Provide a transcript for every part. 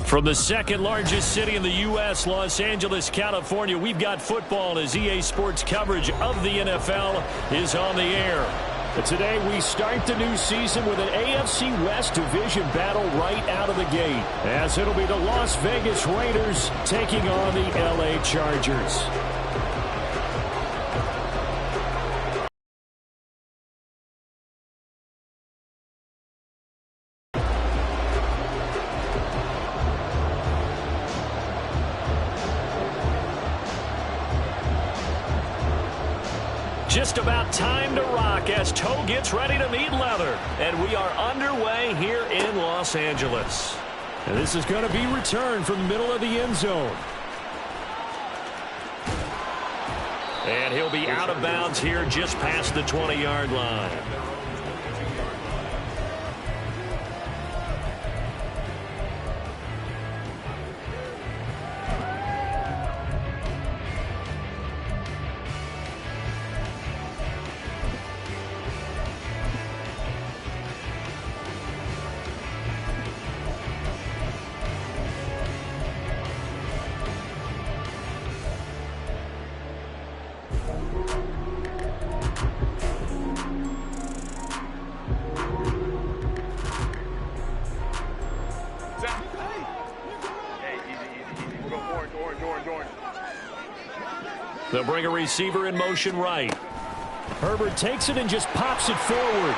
From the second largest city in the U.S., Los Angeles, California, we've got football as EA Sports coverage of the NFL is on the air. But today we start the new season with an AFC West division battle right out of the gate, as it'll be the Las Vegas Raiders taking on the LA Chargers. Just about time to rock as toe gets ready to meet leather. And we are underway here in Los Angeles. And this is going to be returned from the middle of the end zone. And he'll be out of bounds here just past the 20-yard line. They'll bring a receiver in motion right. Herbert takes it and just pops it forward.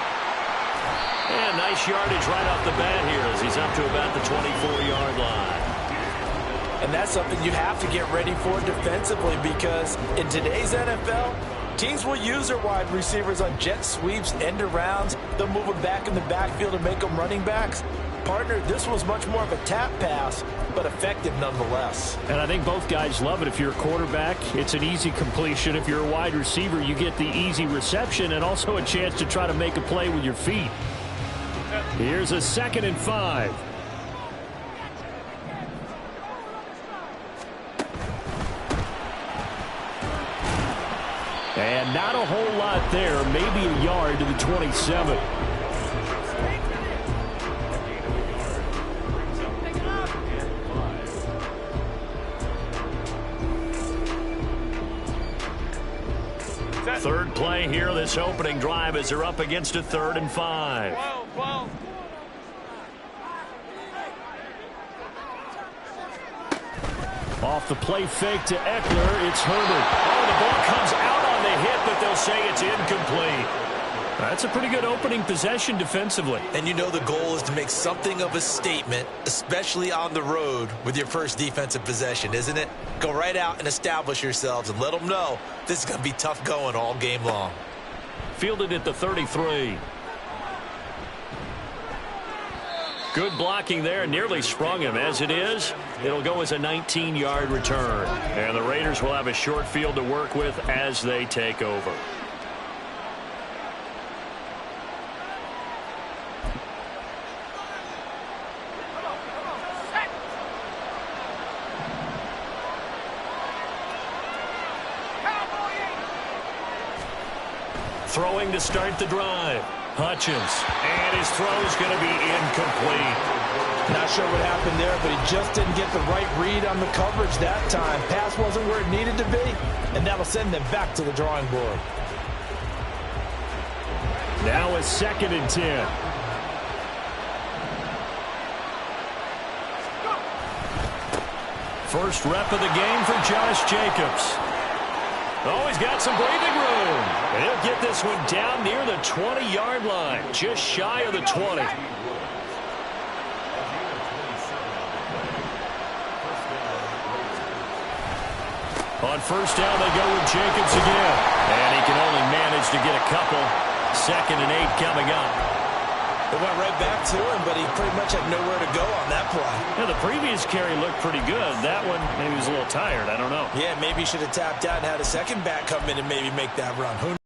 And nice yardage right off the bat here as he's up to about the 24-yard line. And that's something you have to get ready for defensively, because in today's NFL, teams will use their wide receivers on jet sweeps, end arounds. They'll move them back in the backfield and make them running backs. Partner, this was much more of a tap pass, but effective nonetheless. And I think both guys love it. If you're a quarterback, it's an easy completion. If you're a wide receiver, you get the easy reception and also a chance to try to make a play with your feet. Here's a 2nd and 5. And not a whole lot there, maybe a yard to the 27. Third play here, this opening drive, as they're up against a 3rd and 5. Off the play fake to Eckler, it's Herbert. Oh, the ball comes out on the hit, but they'll say it's incomplete. That's a pretty good opening possession defensively. And you know the goal is to make something of a statement, especially on the road with your first defensive possession, isn't it? Go right out and establish yourselves and let them know this is going to be tough going all game long. Fielded at the 33. Good blocking there, nearly sprung him. As it is, it'll go as a 19-yard return. And the Raiders will have a short field to work with as they take over. Throwing to start the drive. Hutchins. And his throw's going to be incomplete. Not sure what happened there, but he just didn't get the right read on the coverage that time. Pass wasn't where it needed to be, and that'll send them back to the drawing board. Now a 2nd and 10. First rep of the game for Josh Jacobs. Oh, he's got some breathing room. And he'll get this one down near the 20-yard line, just shy of the 20. On first down, they go with Jacobs again. And he can only manage to get a couple. 2nd and 8 coming up. They went right back to him, but he pretty much had nowhere to go on that play. Yeah, the previous carry looked pretty good. That one, maybe he was a little tired. I don't know. Yeah, maybe he should have tapped out and had a second back come in and maybe make that run. Who knows?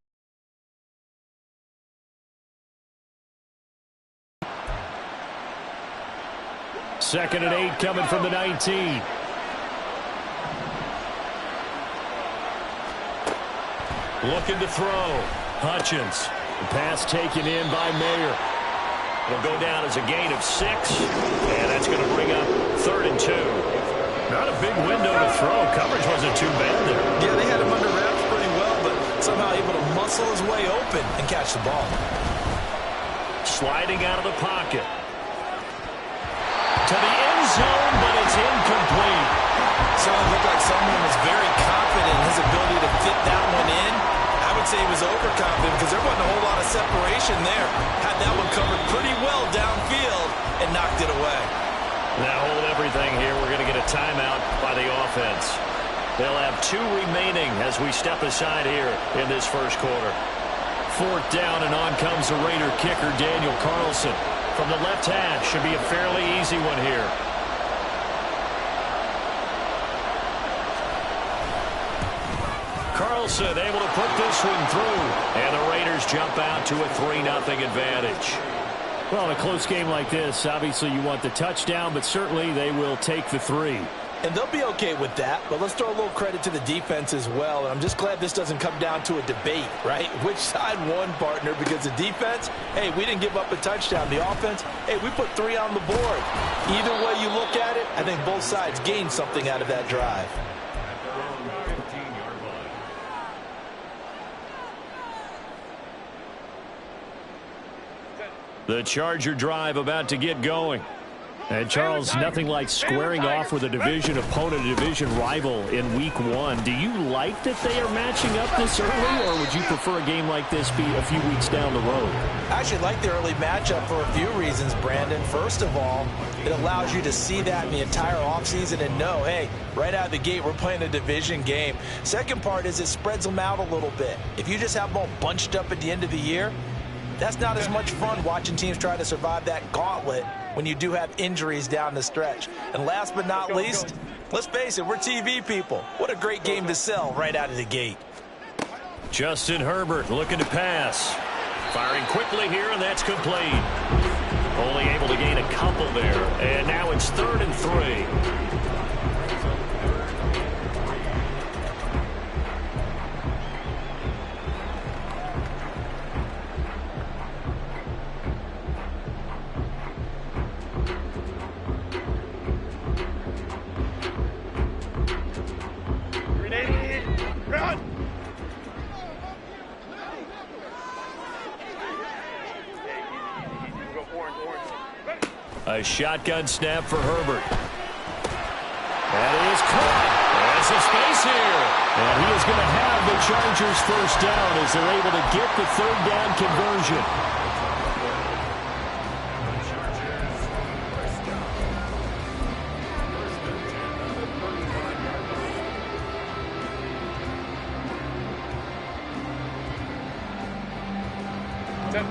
2nd and 8 coming from the 19. Looking to throw. Hutchins. The pass taken in by Mayer. It'll go down as a gain of 6. And that's going to bring up 3rd and 2. Not a big window to throw. Coverage wasn't too bad there. Yeah, they had him under wraps pretty well, but somehow able to muscle his way open and catch the ball. Sliding out of the pocket. To the end zone, but it's incomplete. So it looked like someone was very confident in his ability to fit that one in. I would say he was overconfident because there wasn't a whole lot of separation there. Had that one covered pretty well downfield and knocked it away. Now hold everything here. We're going to get a timeout by the offense. They'll have 2 remaining as we step aside here in this first quarter. 4th down, and on comes the Raider kicker, Daniel Carlson. From the left hash, should be a fairly easy one here. Carlson able to put this one through. And the Raiders jump out to a 3-0 advantage. Well, in a close game like this, obviously you want the touchdown, but certainly they will take the 3. And they'll be okay with that, but let's throw a little credit to the defense as well. And I'm just glad this doesn't come down to a debate, right? Which side won, partner? Because the defense, hey, we didn't give up a touchdown. The offense, hey, we put 3 on the board. Either way you look at it, I think both sides gained something out of that drive. The Charger drive about to get going. And Charles, nothing like squaring off with a division opponent, a division rival in week 1. Do you like that they are matching up this early, or would you prefer a game like this be a few weeks down the road? I actually like the early matchup for a few reasons, Brandon. First of all, it allows you to see that in the entire offseason and know, hey, right out of the gate, we're playing a division game. Second part is it spreads them out a little bit. If you just have them all bunched up at the end of the year, that's not as much fun watching teams try to survive that gauntlet when you do have injuries down the stretch. And last but not least, let's face it, we're TV people. What a great game to sell right out of the gate. Justin Herbert looking to pass. Firing quickly here, and that's complete. Only able to gain a couple there. And now it's 3rd and 3. A shotgun snap for Herbert. That is caught. There's some space here. And he is going to have the Chargers first down as they're able to get the 3rd down conversion.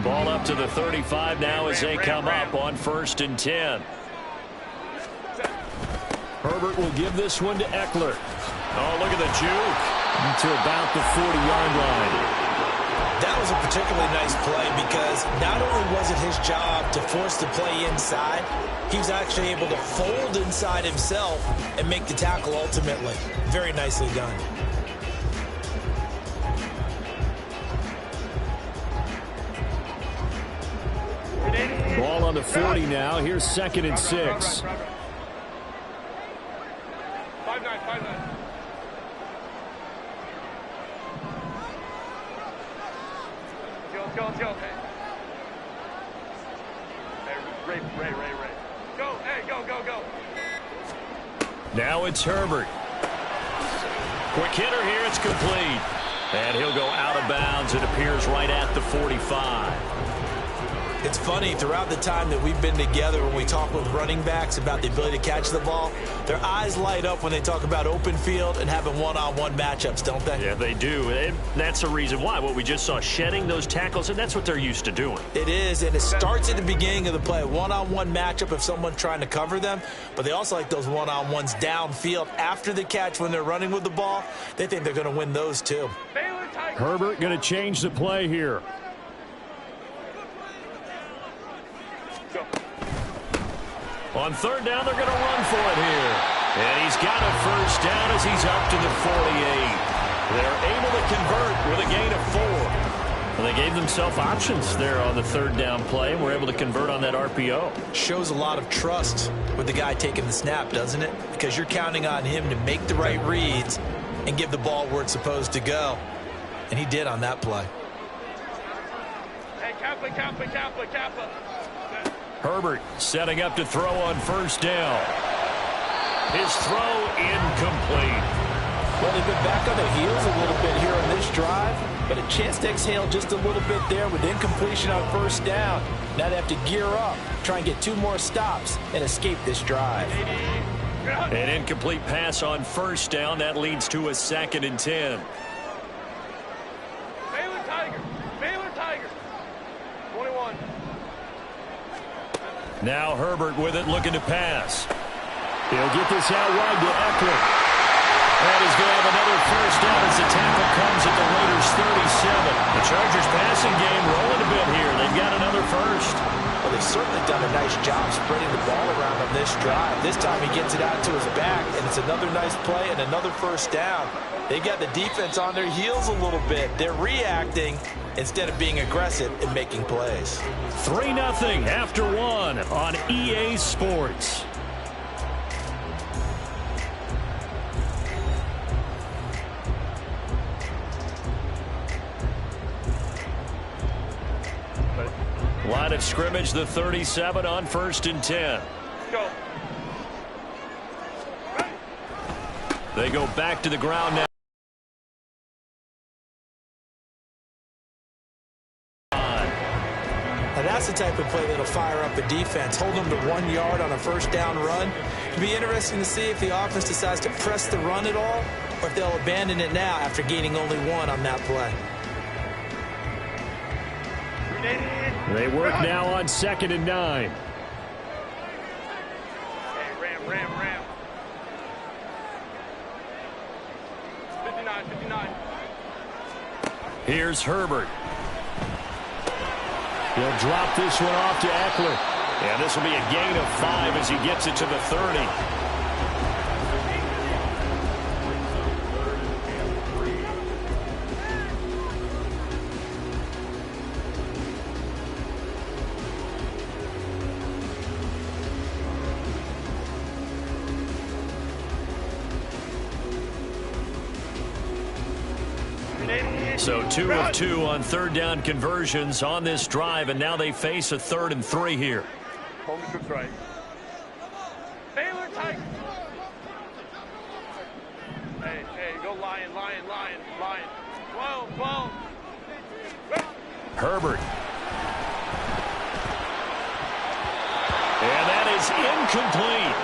Ball up to the 35 now as they come up on 1st and 10. Herbert will give this one to Eckler. Oh, look at the juke. To about the 40-yard line. That was a particularly nice play because not only was it his job to force the play inside, he was actually able to fold inside himself and make the tackle ultimately. Very nicely done. Ball on the 40 now. Here's 2nd and 6. 5-9, 5-9. Go. Hey, Ray. Go, hey, go. Now it's Herbert. Quick hitter here. It's complete. And he'll go out of bounds. It appears right at the 45. It's funny, throughout the time that we've been together, when we talk with running backs about the ability to catch the ball, their eyes light up when they talk about open field and having one-on-one matchups, don't they? Yeah, they do. And that's the reason why. What we just saw, shedding those tackles, and that's what they're used to doing. It is, and it starts at the beginning of the play. One-on-one matchup if someone's trying to cover them, but they also like those one-on-ones downfield after the catch when they're running with the ball. They think they're going to win those too. Herbert going to change the play here. On third down, they're going to run for it here. And he's got a first down as he's up to the 48. They're able to convert with a gain of 4. Well, they gave themselves options there on the third down play, and were able to convert on that RPO. Shows a lot of trust with the guy taking the snap, doesn't it? Because you're counting on him to make the right reads and give the ball where it's supposed to go. And he did on that play. Hey, Kappa. Herbert setting up to throw on first down. His throw incomplete. Well, they've been back on their heels a little bit here on this drive, but a chance to exhale just a little bit there with incompletion on first down. Now they have to gear up, try and get 2 more stops, and escape this drive. An incomplete pass on first down. That leads to a 2nd and 10. Baylor Tiger. 21. Now Herbert with it, looking to pass. He'll get this out wide to Eckler. And he's going to have another first down as the tackle comes at the Raiders' 37. The Chargers passing game rolling a bit here. They've got another first. Well, they've certainly done a nice job spreading the ball around on this drive. This time he gets it out to his back, and it's another nice play and another first down. They've got the defense on their heels a little bit. They're reacting instead of being aggressive and making plays. 3-0 after 1 on EA Sports. Line of scrimmage, the 37 on 1st and 10. Go. They go back to the ground now. Now that's the type of play that'll fire up a defense. Hold them to 1 yard on a first down run. It'll be interesting to see if the offense decides to press the run at all, or if they'll abandon it now after gaining only 1 on that play. They work now on 2nd and 9. Hey, ram. 59. Here's Herbert. He'll drop this one off to Eckler. And this will be a gain of 5 as he gets it to the 30. So 2 of 2 on third down conversions on this drive, and now they face a 3rd and 3 here. Home to strike. Baylor Tiger. Hey, go Lion. 12. Herbert. And that is incomplete.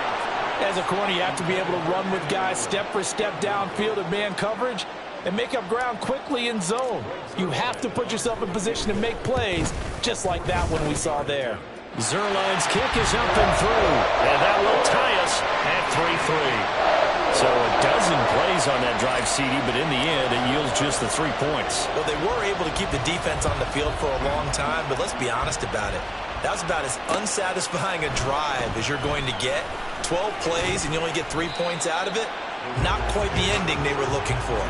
As a corner, you have to be able to run with guys step for step downfield in man coverage and make up ground quickly in zone. You have to put yourself in position to make plays, just like that one we saw there. Zerline's kick is up and through, and that will tie us at 3-3. So a dozen plays on that drive, CD, but in the end, it yields just the 3 points. Well, they were able to keep the defense on the field for a long time, but let's be honest about it. That was about as unsatisfying a drive as you're going to get. 12 plays, and you only get 3 points out of it. Not quite the ending they were looking for.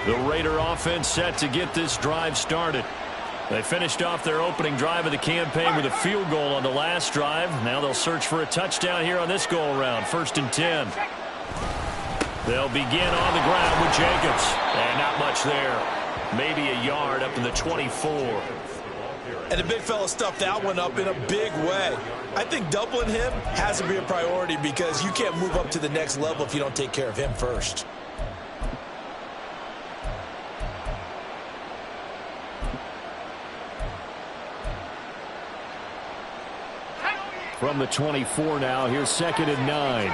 The Raider offense set to get this drive started. They finished off their opening drive of the campaign with a field goal on the last drive. Now they'll search for a touchdown here on this go-around. 1st and 10. They'll begin on the ground with Jacobs. And not much there. Maybe a yard up to the 24. And the big fella stuffed that one up in a big way. I think doubling him has to be a priority because you can't move up to the next level if you don't take care of him first. From the 24 now, here's 2nd and 9.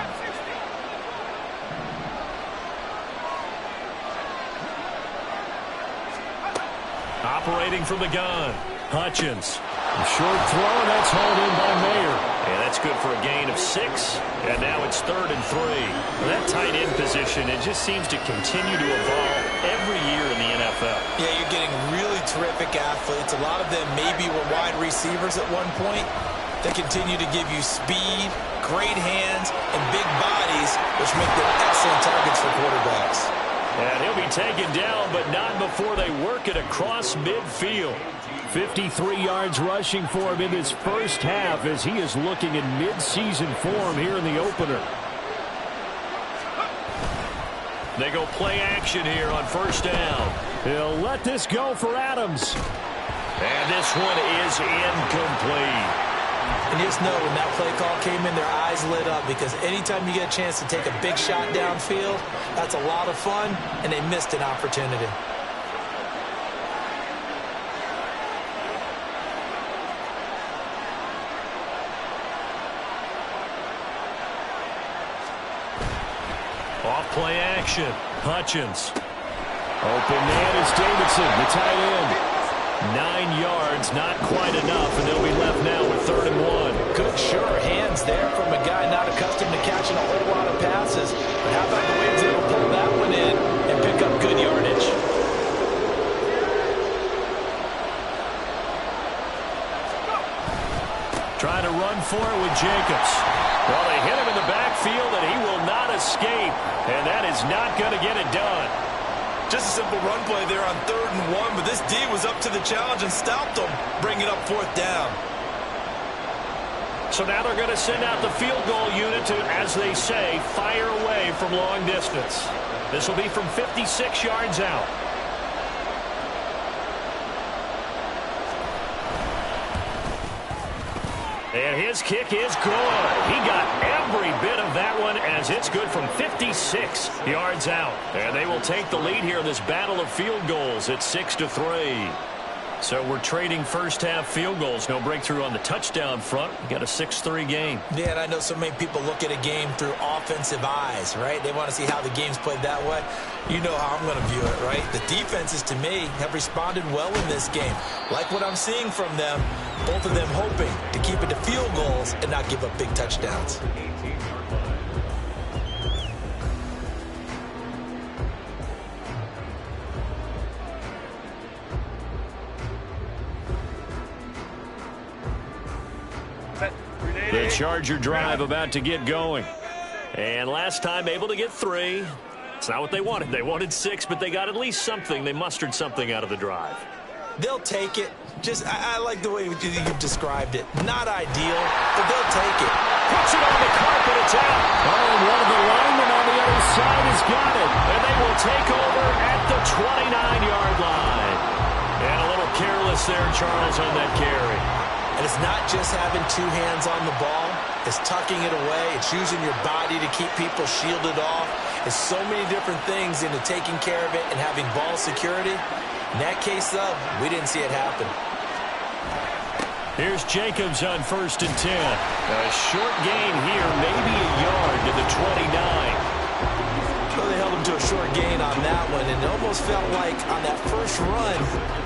Operating from the gun, Hutchins. Short throw, and that's hauled in by Mayer. And that's good for a gain of 6. And now it's 3rd and 3. That tight end position, it just seems to continue to evolve every year in the NFL. Yeah, you're getting really terrific athletes. A lot of them maybe were wide receivers at one point. They continue to give you speed, great hands, and big bodies, which make them excellent targets for quarterbacks. And he'll be taken down, but not before they work it across midfield. 53 yards rushing for him in this first half as he is looking in mid-season form here in the opener. They go play action here on first down. He'll let this go for Adams. And this one is incomplete. And just know when that play call came in, their eyes lit up because anytime you get a chance to take a big shot downfield, that's a lot of fun, and they missed an opportunity. Off play action. Hutchins. Open man is Davidson, the tight end. 9 yards, not quite enough, and they'll be left now with 3rd and 1. Good, sure hands there from a guy not accustomed to catching a whole lot of passes. But how about the way he's able to pull that one in and pick up good yardage? Trying to run for it with Jacobs. Well, they hit him in the backfield, and he will not escape. And that is not going to get it done. Just a simple run play there on 3rd and 1, but this D was up to the challenge and stopped them, bringing up 4th down. So now they're going to send out the field goal unit to, as they say, fire away from long distance. This will be from 56 yards out. And his kick is good. He got every bit of that one as it's good from 56 yards out. And they will take the lead here in this battle of field goals at 6-3. So we're trading first half field goals. No breakthrough on the touchdown front. We got a 6-3 game. Yeah, and I know so many people look at a game through offensive eyes, right? They want to see how the game's played that way. You know how I'm going to view it, right? The defenses, to me, have responded well in this game. Like what I'm seeing from them, both of them hoping to keep it to field goals and not give up big touchdowns. The Charger drive about to get going. And last time able to get 3. It's not what they wanted. They wanted 6, but they got at least something. They mustered something out of the drive. They'll take it. I like the way you've described it. Not ideal, but they'll take it. Puts it on the carpet. It's out. Oh, one of the linemen on the other side has got it. And they will take over at the 29-yard line. And a little careless there, Charles, on that carry. And it's not just having 2 hands on the ball. It's tucking it away. It's using your body to keep people shielded off. It's so many different things into taking care of it and having ball security. In that case, though, we didn't see it happen. Here's Jacobs on 1st and 10. A short gain here, maybe a yard to the 29. Well, they held him to a short gain on that one, and it almost felt like on that first run,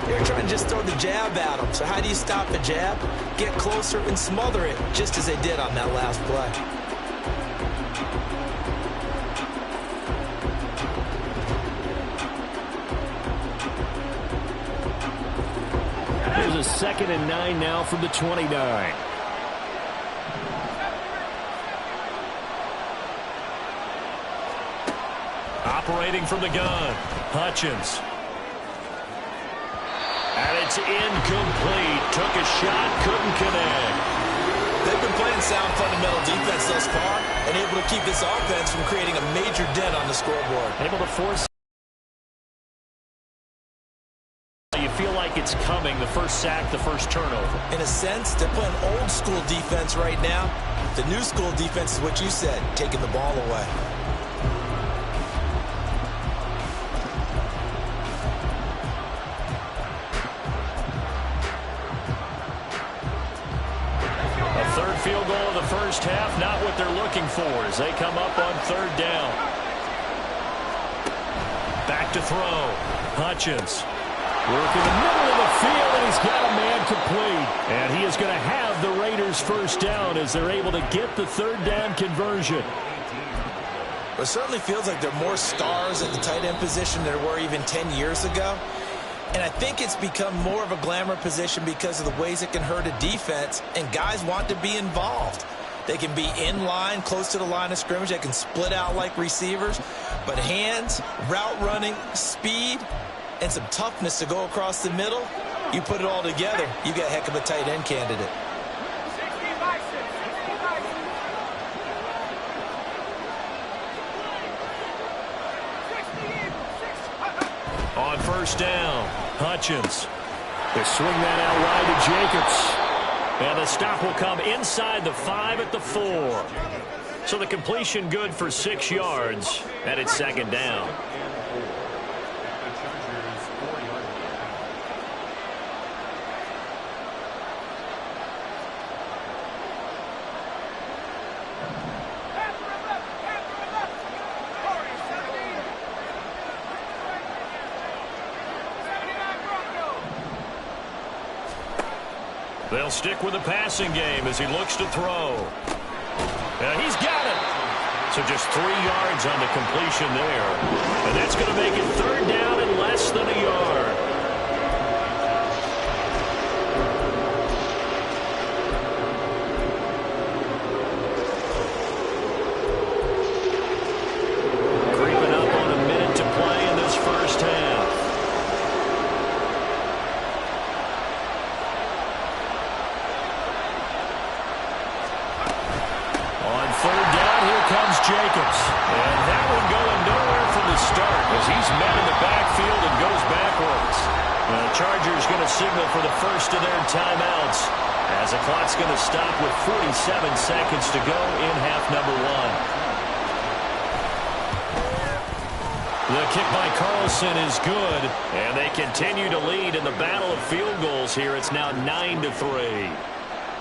they were trying to just throw the jab at him. So how do you stop a jab? Get closer and smother it, just as they did on that last play. There's a 2nd and 9 now from the 29. Operating from the gun, Hutchins. And it's incomplete. Took a shot, couldn't connect. They've been playing sound fundamental defense thus far and able to keep this offense from creating a major dent on the scoreboard. Able to force. You feel like it's coming, the first sack, the first turnover. In a sense, they're playing old school defense right now. The new school defense is what you said, taking the ball away. Field goal of the first half, not what they're looking for as they come up on 3rd down. Back to throw. Hutchins. Working the middle of the field, and he's got a man complete. And he is going to have the Raiders first down as they're able to get the third down conversion. It certainly feels like there are more stars at the tight end position than there were even 10 years ago. And I think it's become more of a glamour position because of the ways it can hurt a defense, and guys want to be involved. They can be in line, close to the line of scrimmage. They can split out like receivers. But hands, route running, speed, and some toughness to go across the middle, you put it all together, you got a heck of a tight end candidate. On first down, Hutchins. They swing that out wide to Jacobs. And the stop will come inside the 5 at the 4. So the completion good for 6 yards, and it's second down. They'll stick with the passing game as he looks to throw. He's got it. So just 3 yards on the completion there. And that's going to make it third down and less than a yard. Creeping up on a minute to play in this first half. Third down, here comes Jacobs. And that one going nowhere from the start as he's met in the backfield and goes backwards. The Chargers going to signal for the first of their timeouts as the clock's going to stop with 47 seconds to go in half number 1. The kick by Carlson is good, and they continue to lead in the battle of field goals here. It's now 9-3.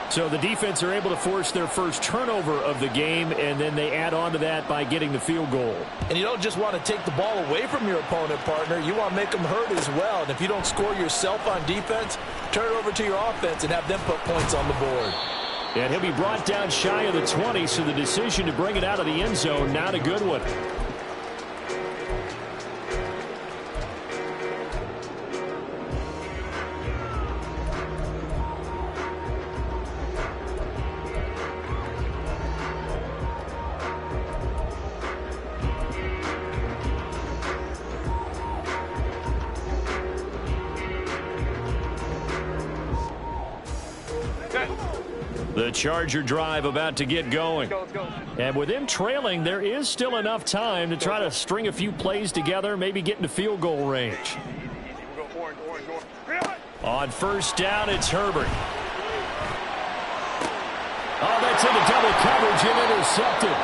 So the defense are able to force their first turnover of the game, and then they add on to that by getting the field goal. And you don't just want to take the ball away from your opponent, partner. You want to make them hurt as well. And if you don't score yourself on defense, turn it over to your offense and have them put points on the board. And he'll be brought down shy of the 20, so the decision to bring it out of the end zone, not a good one. The Charger drive about to get going. And with them trailing, there is still enough time to try to string a few plays together, maybe get into field goal range. On first down, it's Herbert. Oh, that's into double coverage and intercepted.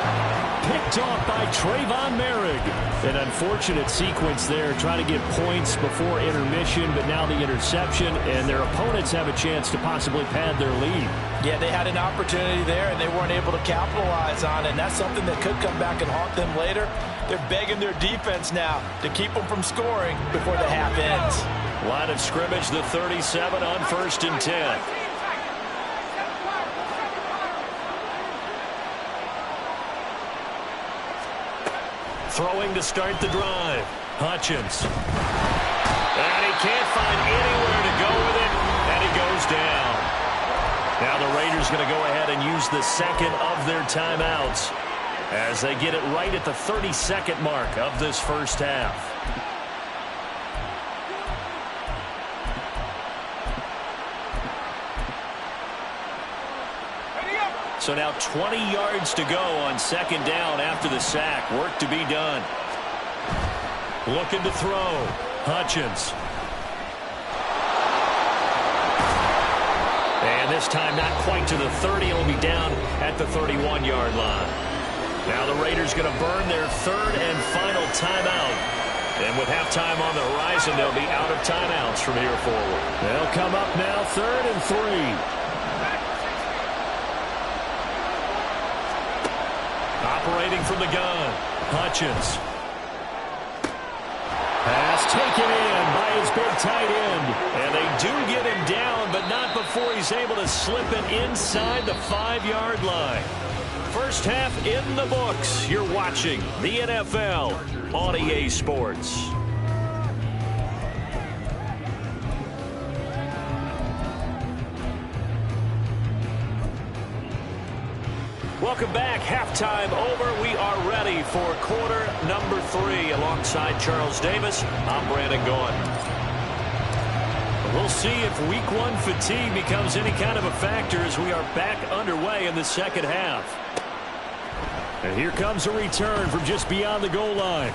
Picked off by Trayvon Merrick. An unfortunate sequence there, trying to get points before intermission, but now the interception, and their opponents have a chance to possibly pad their lead. Yeah, they had an opportunity there, and they weren't able to capitalize on it, and that's something that could come back and haunt them later. They're begging their defense now to keep them from scoring before the half ends. Line of scrimmage, the 37 on 1st and 10. Throwing to start the drive. Hutchins. And he can't find anywhere to go with it, and he goes down. Now the Raiders going to go ahead and use the second of their timeouts as they get it right at the 32nd mark of this first half. So now 20 yards to go on second down after the sack. Work to be done. Looking to throw. Hutchins. And this time not quite to the 30. It'll be down at the 31-yard line. Now the Raiders going to burn their third and final timeout. And with halftime on the horizon, they'll be out of timeouts from here forward. They'll come up now 3rd and 3. Operating from the gun, Hutchins. Pass taken in by his big tight end. And they do get him down, but not before he's able to slip it inside the 5-yard line. First half in the books. You're watching the NFL on EA Sports. Welcome back. Halftime over. We are ready for quarter number 3. Alongside Charles Davis, I'm Brandon Gaughan. We'll see if week 1 fatigue becomes any kind of a factor as we are back underway in the second half. And here comes a return from just beyond the goal line.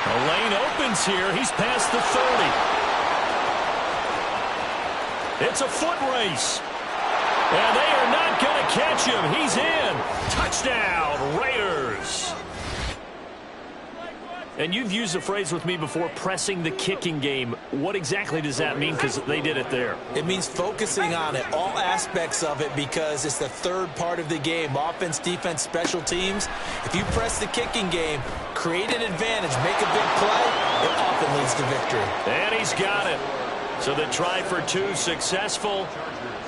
The lane opens here. He's past the 30. It's a foot race. And they are not going to catch him. He's in. Touchdown, Raiders. And you've used the phrase with me before, pressing the kicking game. What exactly does that mean? Because they did it there. It means focusing on it, all aspects of it, because it's the third part of the game. Offense, defense, special teams. If you press the kicking game, create an advantage, make a big play, it often leads to victory. And he's got it. So the try for 2 successful.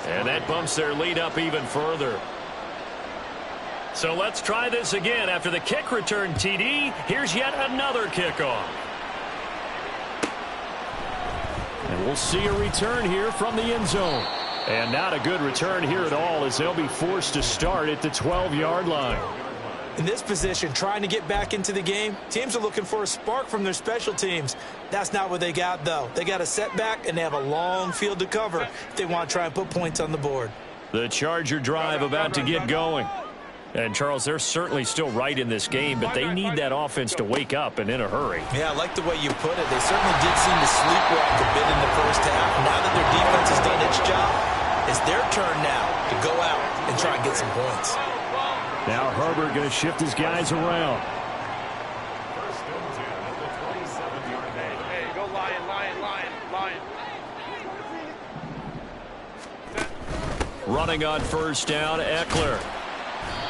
And that bumps their lead up even further. So let's try this again. After the kick return TD, here's yet another kickoff. And we'll see a return here from the end zone. And not a good return here at all, as they'll be forced to start at the 12-yard line. In this position, trying to get back into the game, teams are looking for a spark from their special teams. That's not what they got, though. They got a setback, and they have a long field to cover if they want to try and put points on the board. The Charger drive about to get going. And, Charles, they're certainly still right in this game, but they need that offense to wake up and in a hurry. Yeah, I like the way you put it. They certainly did seem to sleepwalk a bit in the first half. Now that their defense has done its job, it's their turn now to go out and try and get some points. Now Herbert going to shift his guys around. Hey, go Lion, Lion, Lion, Lion. Running on first down, Eckler.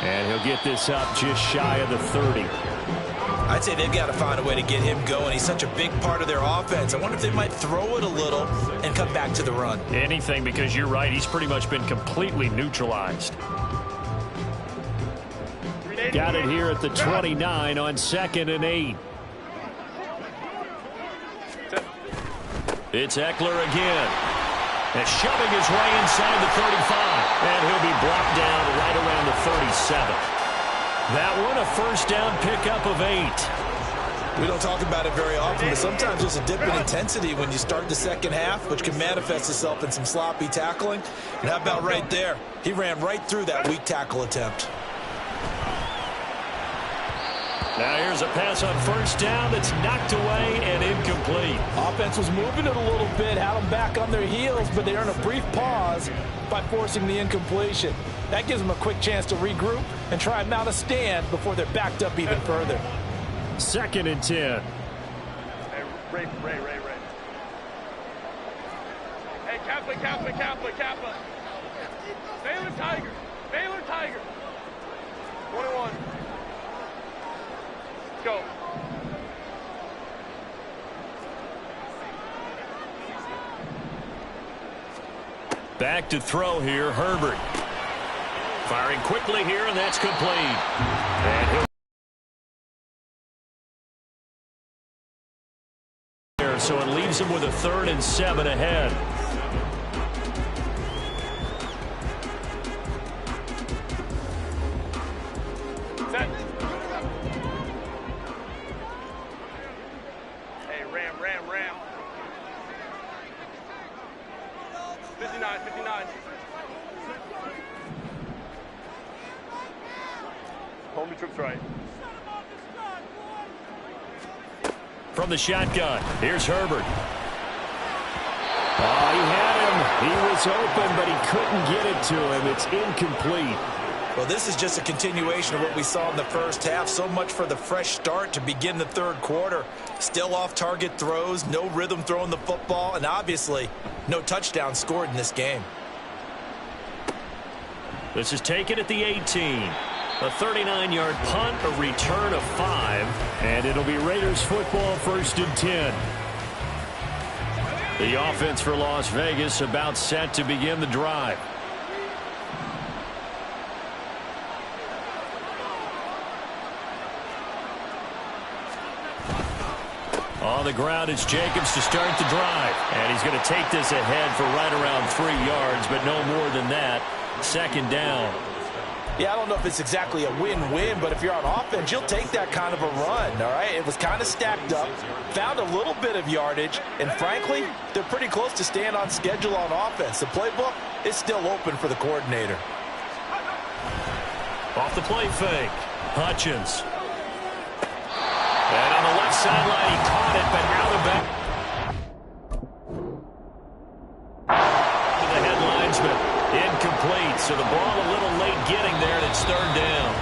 And he'll get this up just shy of the 30. I'd say they've got to find a way to get him going. He's such a big part of their offense. I wonder if they might throw it a little and come back to the run. Anything, because you're right. He's pretty much been completely neutralized. Got it here at the 29 on 2nd and 8. It's Eckler again. And shoving his way inside the 35. And he'll be brought down right around the 37. That one a first down pickup of 8. We don't talk about it very often, but sometimes there's a dip in intensity when you start the second half, which can manifest itself in some sloppy tackling. And how about right there? He ran right through that weak tackle attempt. Now here's a pass on first down that's knocked away and incomplete. Offense was moving it a little bit, had them back on their heels, but they earned a brief pause by forcing the incompletion. That gives them a quick chance to regroup and try and mount a stand before they're backed up even further. 2nd and 10. Hey, Ray. Hey, Kappa. Baylor Tiger. 21. Go. Back to throw here, Herbert. Firing quickly here, and that's complete. And he'll so it leaves him with a 3rd and 7 ahead. Set. Hey, Ram. 59. Hold me troops right. From the shotgun, here's Herbert. Oh, he had him. He was open, but he couldn't get it to him. It's incomplete. Well, this is just a continuation of what we saw in the first half. So much for the fresh start to begin the third quarter. Still off-target throws, no rhythm throwing the football, and obviously no touchdown scored in this game. This is taken at the 18. A 39-yard punt, a return of 5, and it'll be Raiders football 1st and 10. The offense for Las Vegas about set to begin the drive. On the ground, it's Jacobs to start the drive. And he's going to take this ahead for right around 3 yards, but no more than that. Second down. Yeah, I don't know if it's exactly a win-win, but if you're on offense, you'll take that kind of a run, all right? It was kind of stacked up, found a little bit of yardage, and frankly, they're pretty close to staying on schedule on offense. The playbook is still open for the coordinator. Off the play fake, Hutchins. And on the left sideline, he caught it, but out of back. To the head linesman. Incomplete, so the ball a little late getting there, and it's third down.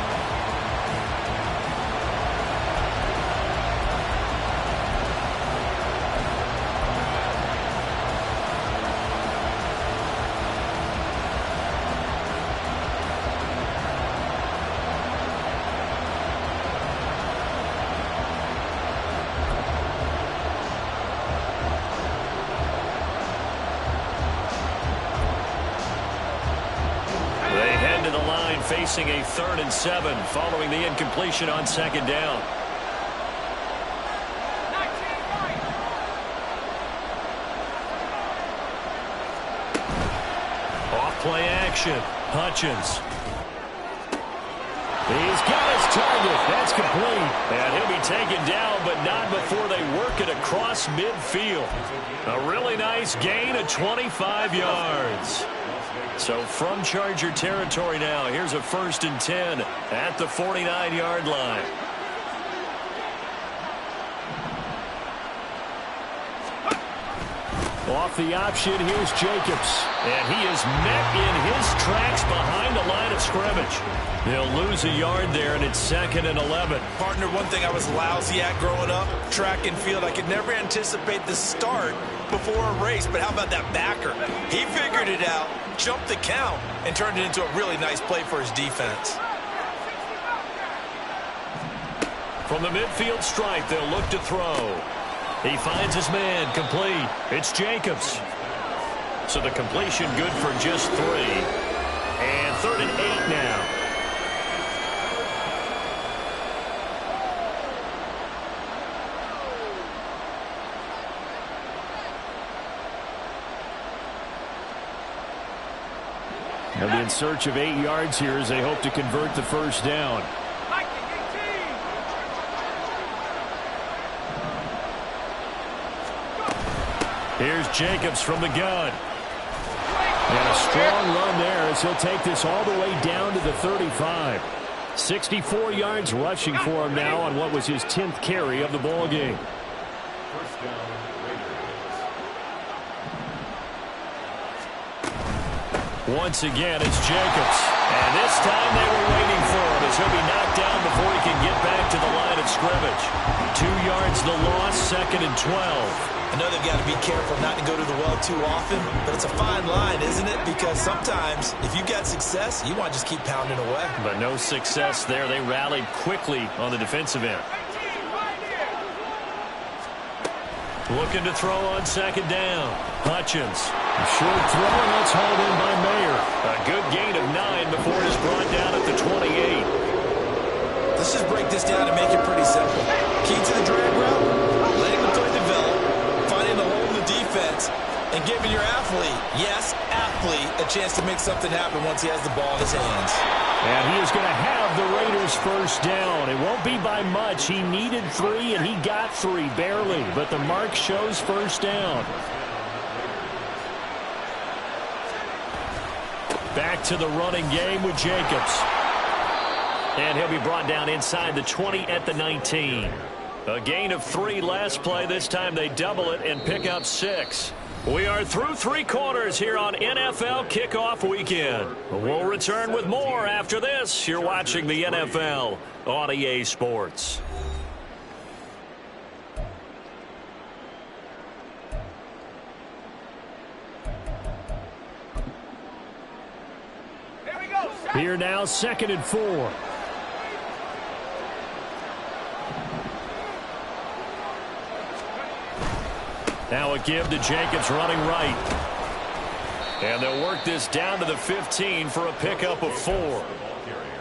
Facing a 3rd and 7 following the incompletion on second down. Off play action. Hutchins. He's got his target. That's complete. And he'll be taken down, but not before they work it across midfield. A really nice gain of 25 yards. So from Charger territory now, here's a 1st and 10 at the 49-yard line. Off the option, here's Jacobs. And he is met in his tracks behind the line of scrimmage. They'll lose a yard there, and it's 2nd and 11. Partner, one thing I was lousy at growing up, track and field. I could never anticipate the start before a race, but how about that backer? He figured it out, jumped the count, and turned it into a really nice play for his defense. From the midfield stripe, they'll look to throw. He finds his man, complete. It's Jacobs. So the completion good for just 3. And 3rd and 8 now. They'll be in search of 8 yards here as they hope to convert the first down. Here's Jacobs from the gun. And a strong run there as he'll take this all the way down to the 35. 64 yards rushing for him now on what was his 10th carry of the ball game. Once again, it's Jacobs. And this time they were waiting for him as he'll be knocked down before he can get back to the line of scrimmage. 2 yards the loss, 2nd and 12. I know they've got to be careful not to go to the well too often, but it's a fine line, isn't it? Because sometimes, if you got success, you want to just keep pounding away. But no success there. They rallied quickly on the defensive end. Looking to throw on second down. Hutchins. A short throw, and that's hauled in by Mayer. A good gain of 9 before it is brought down at the 28. Let's just break this down and make it pretty simple. Key to the drag route, letting the play develop, finding the hole in the defense, and giving your athlete, yes, athlete, a chance to make something happen once he has the ball in his hands. And he is going to have the Raiders first down. It won't be by much. He needed 3, and he got 3, barely. But the mark shows first down. Back to the running game with Jacobs. And he'll be brought down inside the 20 at the 19. A gain of 3 last play. This time they double it and pick up 6. We are through 3 quarters here on NFL Kickoff Weekend. We'll return with more after this. You're watching the NFL on EA Sports. Here now, 2nd and 4. Now a give to Jacobs running right. And they'll work this down to the 15 for a pickup of 4.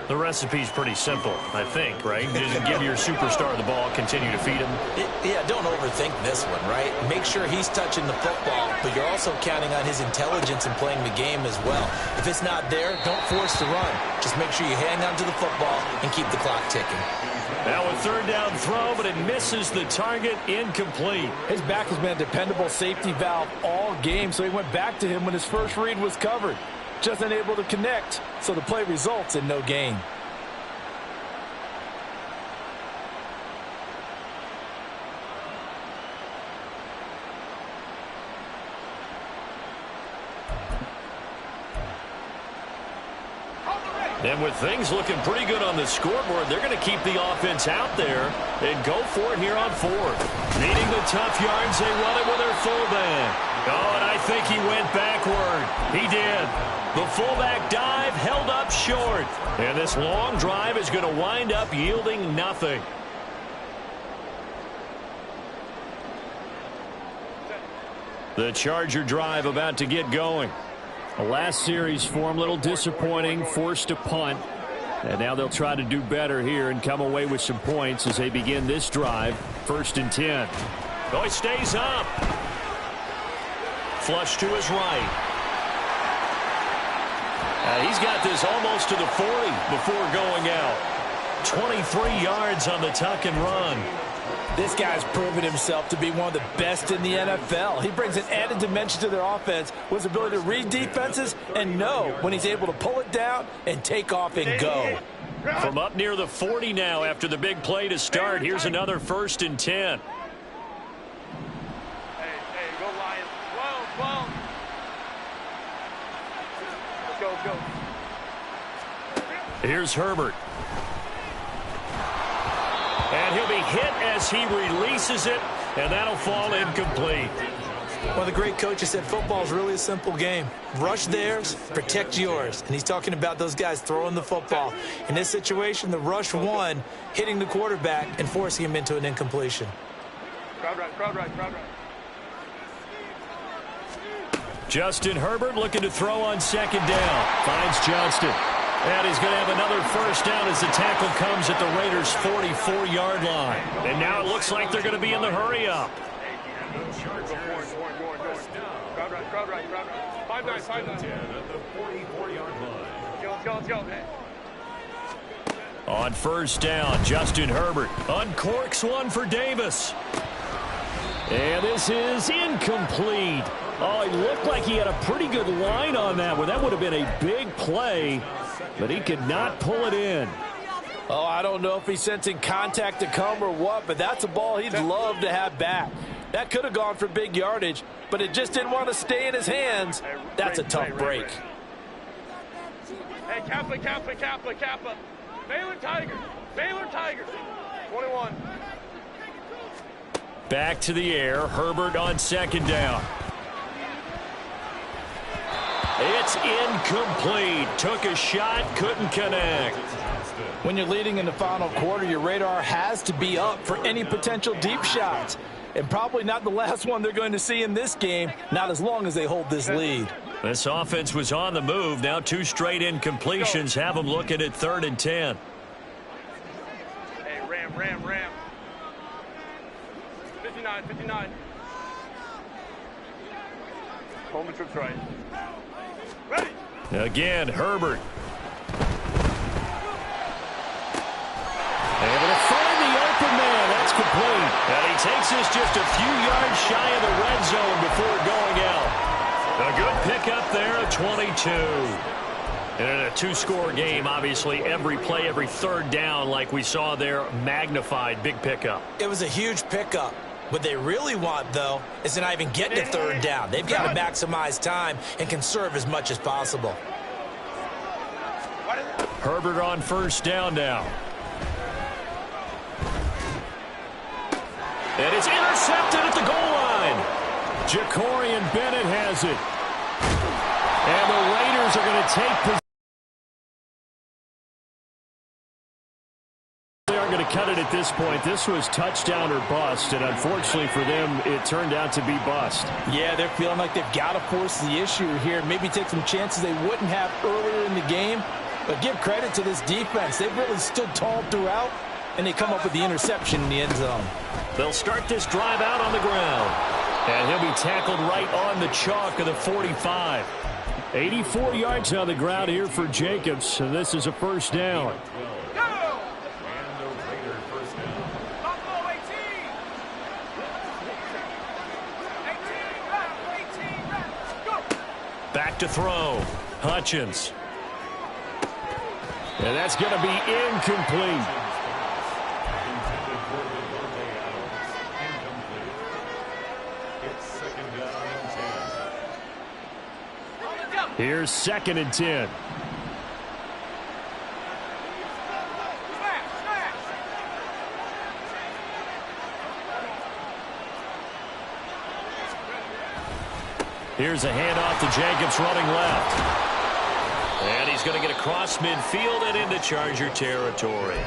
The recipe's pretty simple, I think, right? Just give your superstar the ball, continue to feed him. Yeah, don't overthink this one, right? Make sure he's touching the football, but you're also counting on his intelligence in playing the game as well. If it's not there, don't force the run. Just make sure you hang on to the football and keep the clock ticking. Now a third down throw, but it misses the target, incomplete. His back has been a dependable safety valve all game, so he went back to him when his first read was covered. Just unable to connect, so the play results in no gain. And with things looking pretty good on the scoreboard, they're going to keep the offense out there and go for it here on 4th. Needing the tough yards, they run it with their fullback. Oh, and I think he went backward. He did. The fullback dive held up short. And this long drive is going to wind up yielding nothing. The Charger drive about to get going. The last series for him, a little disappointing, forced to punt. And now they'll try to do better here and come away with some points as they begin this drive. 1st and 10. Oh, he stays up. Flush to his right. He's got this almost to the 40 before going out. 23 yards on the tuck and run. This guy's proven himself to be one of the best in the NFL. He brings an added dimension to their offense with his ability to read defenses and know when he's able to pull it down and take off and go. From up near the 40 now after the big play to start. Here's another 1st and 10. Hey, go Lions. 12. Let's go. Here's Herbert. And he'll be hit as he releases it, and that'll fall incomplete. Well, the great coach has said football is really a simple game. Rush theirs, protect yours. And he's talking about those guys throwing the football. In this situation, the rush won, hitting the quarterback and forcing him into an incompletion. Crowd right. Justin Herbert looking to throw on 2nd down. Finds Johnston. And he's going to have another 1st down as the tackle comes at the Raiders' 44-yard line. And now it looks like they're going to be in the hurry-up. Crowd right. 5-9. Let's go. On 1st down, Justin Herbert uncorks one for Davis. And this is incomplete. Oh, he looked like he had a pretty good line on that one. That would have been a big play, but he could not pull it in. Oh, I don't know if he's sensing contact to come or what, but that's a ball he'd love to have back. That could have gone for big yardage, but it just didn't want to stay in his hands. That's a tough break. Hey, Kappa. Baylor Tigers. 21. Back to the air. Herbert on 2nd down. It's incomplete. Took a shot, couldn't connect. When you're leading in the final quarter, your radar has to be up for any potential deep shots. And probably not the last one they're going to see in this game, not as long as they hold this lead. This offense was on the move. Now 2 straight incompletions have them looking at 3rd and 10. Hey, Ram. 59. Home and trips right. Ready. Again, Herbert. Able to find the open man. That's complete. And he takes this just a few yards shy of the red zone before going out. A good pickup there at 22. And in a 2-score game, obviously, every play, every 3rd down, like we saw there, magnified. Big pickup. It was a huge pickup. What they really want, though, is to not even get to 3rd down. They've got to maximize time and conserve as much as possible. Herbert on 1st down now. And it's intercepted at the goal line. Jacorian Bennett has it. And the Raiders are going to take possession. They are going to cut it at this point. This was touchdown or bust, and unfortunately for them, it turned out to be bust. Yeah, they're feeling like they've got to force the issue here. Maybe take some chances they wouldn't have earlier in the game. But give credit to this defense. They've really stood tall throughout, and they come up with the interception in the end zone. They'll start this drive out on the ground. And he'll be tackled right on the chalk of the 45. 84 yards on the ground here for Jacobs, and this is a first down. Back to throw. Hutchins. And that's going to be incomplete. Here's 2nd and 10. Here's a handoff to Jacobs running left. And he's going to get across midfield and into Charger territory.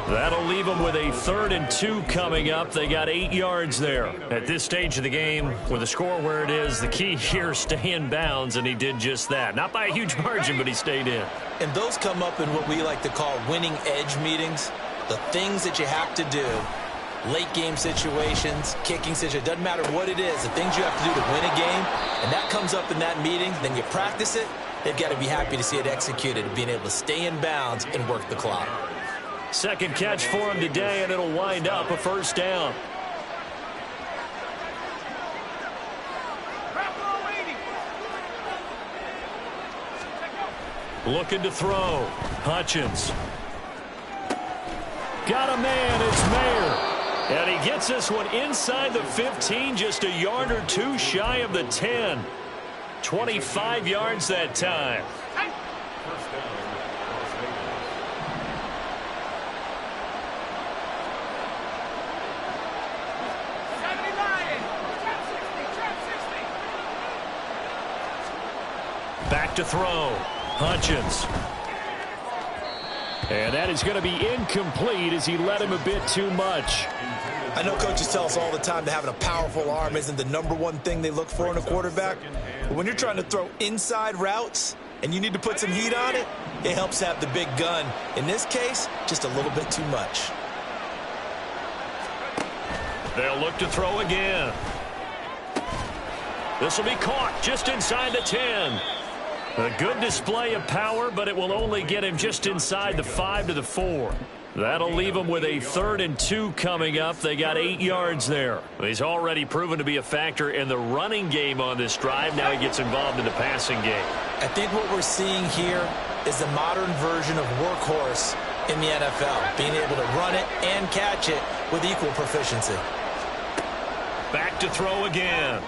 That'll leave them with a 3rd and 2 coming up. They got 8 yards there. At this stage of the game, with the score where it is, the key here, stay in bounds, and he did just that. Not by a huge margin, but he stayed in. And those come up in what we like to call winning edge meetings. The things that you have to do. Late game situations, kicking situations, doesn't matter what it is, the things you have to do to win a game, and that comes up in that meeting, then you practice it, they've got to be happy to see it executed, being able to stay in bounds and work the clock. 2nd catch for him today, and it'll wind up a first down. Looking to throw. Hutchins. Got a man, it's Mayer. And he gets this one inside the 15, just a yard or 2 shy of the 10. 25 yards that time. Back to throw. Hutchins. And that is going to be incomplete as he led him a bit too much. I know coaches tell us all the time that having a powerful arm isn't the #1 thing they look for in a quarterback. But when you're trying to throw inside routes and you need to put some heat on it, it helps have the big gun. In this case, just a little bit too much. They'll look to throw again. This will be caught just inside the 10. A good display of power, but it will only get him just inside the 5 to the 4. That'll leave him with a 3rd and 2 coming up. They got 8 yards there. He's already proven to be a factor in the running game on this drive. Now he gets involved in the passing game. I think what we're seeing here is the modern version of workhorse in the NFL, being able to run it and catch it with equal proficiency. Back to throw again.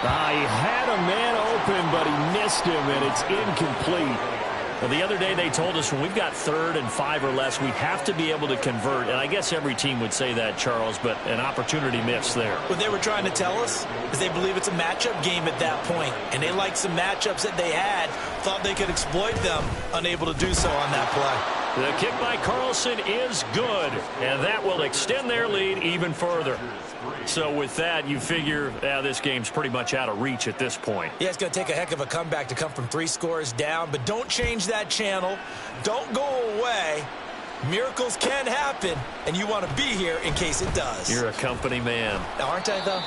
He had a man open, but he missed him, and it's incomplete. Well, the other day they told us when we've got 3rd and 5 or less, we have to be able to convert. And I guess every team would say that, Charles, but an opportunity missed there. What they were trying to tell us is they believe it's a matchup game at that point, and they liked some matchups that they had, thought they could exploit them, unable to do so on that play. The kick by Carlson is good, and that will extend their lead even further. So with that, you figure this game's pretty much out of reach at this point. Yeah, it's going to take a heck of a comeback to come from 3 scores down, but don't change that channel. Don't go away. Miracles can happen, and you want to be here in case it does. You're a company man. Aren't I, though?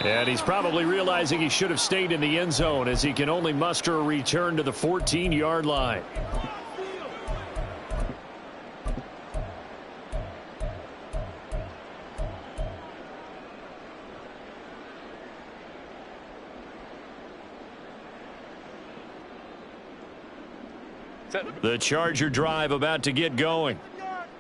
And he's probably realizing he should have stayed in the end zone as he can only muster a return to the 14-yard line. The Charger drive about to get going.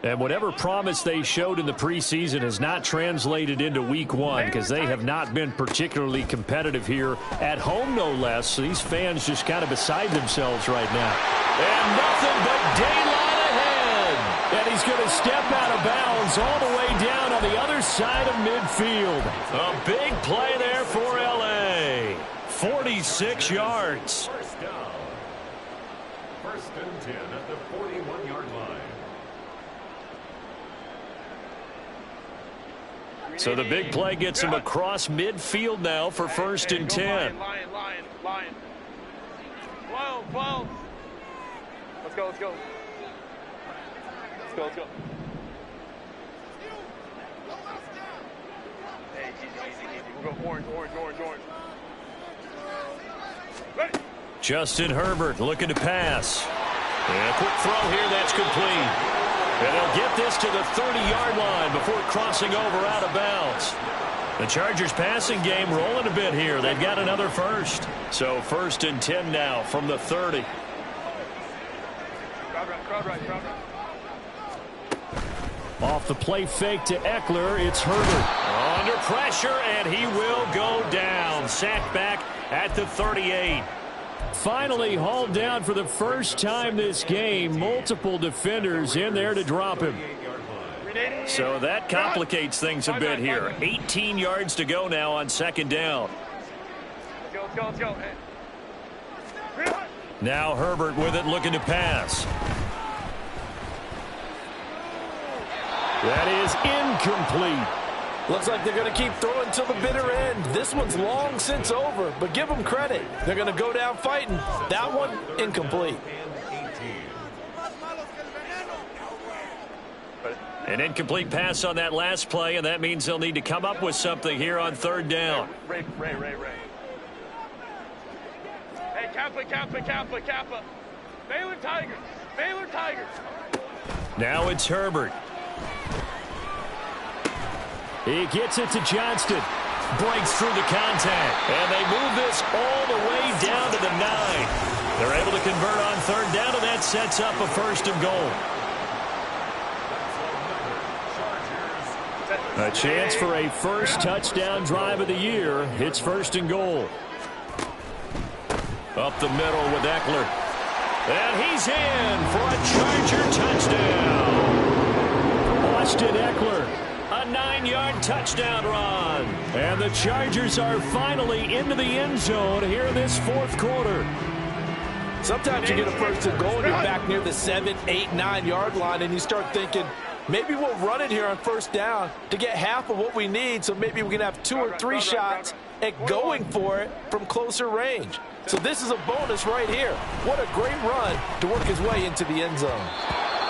And whatever promise they showed in the preseason has not translated into week 1 because they have not been particularly competitive here at home, no less. So these fans just kind of beside themselves right now. And nothing but daylight ahead. And he's going to step out of bounds all the way down on the other side of midfield. A big play there for L.A. 46 yards. First and 10 at the 41-yard line. So the big play gets him across midfield now for 1st and 10. Lion. 12. Let's go. Let's go. Hey, easy. We'll go orange. Ready. Justin Herbert looking to pass. And a quick throw here, that's complete. And they'll get this to the 30-yard line before crossing over out of bounds. The Chargers passing game rolling a bit here. They've got another first. So 1st and 10 now from the 30. Crowd right. Off the play fake to Eckler, it's Herbert. Under pressure, and he will go down. Sacked back at the 38. Finally hauled down for the first time this game. Multiple defenders in there to drop him. So that complicates things a bit here. 18 yards to go now on 2nd down. Let's go. Now Herbert with it, looking to pass. That is incomplete. Looks like they're going to keep throwing till the bitter end. This one's long since over, but give them credit. They're going to go down fighting. That one, incomplete. An incomplete pass on that last play, and that means they'll need to come up with something here on 3rd down. Ray. Hey, Kappa. Baylor Tigers. Now it's Herbert. He gets it to Johnston. Breaks through the contact. And they move this all the way down to the 9. They're able to convert on 3rd down, and that sets up a 1st and goal. A chance for a first touchdown drive of the year. It's 1st and goal. Up the middle with Eckler. And he's in for a Charger touchdown. Austin Eckler. A 9-yard touchdown run. And the Chargers are finally into the end zone here in this 4th quarter. Sometimes you get a 1st and goal and you're back near the 7, 8, 9-yard line, and you start thinking, maybe we'll run it here on 1st down to get half of what we need, so maybe we can have 2 or 3 shots at going for it from closer range. So this is a bonus right here. What a great run to work his way into the end zone.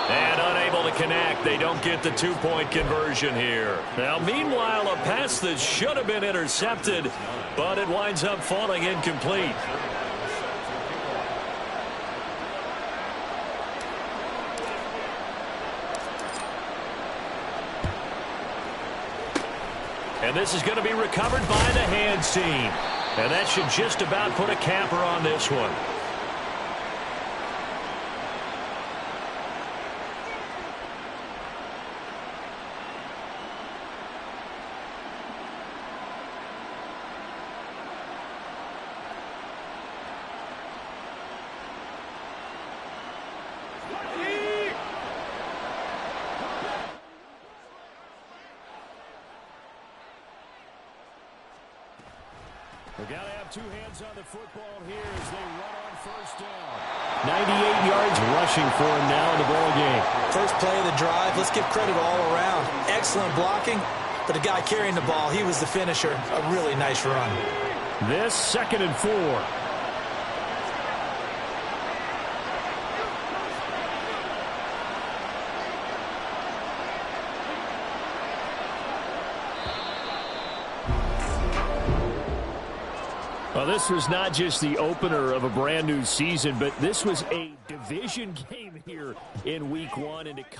And unable to connect. They don't get the 2-point conversion here. Now, meanwhile, a pass that should have been intercepted, but it winds up falling incomplete. And this is going to be recovered by the hands team. And that should just about put a capper on this one. We've got to have 2 hands on the football here as they run on 1st down. 98 yards rushing for him now in the ball game. First play of the drive. Let's give credit all around. Excellent blocking, but the guy carrying the ball, he was the finisher. A really nice run. This 2nd and 4. Well, this was not just the opener of a brand new season, but this was a division game here in week 1. And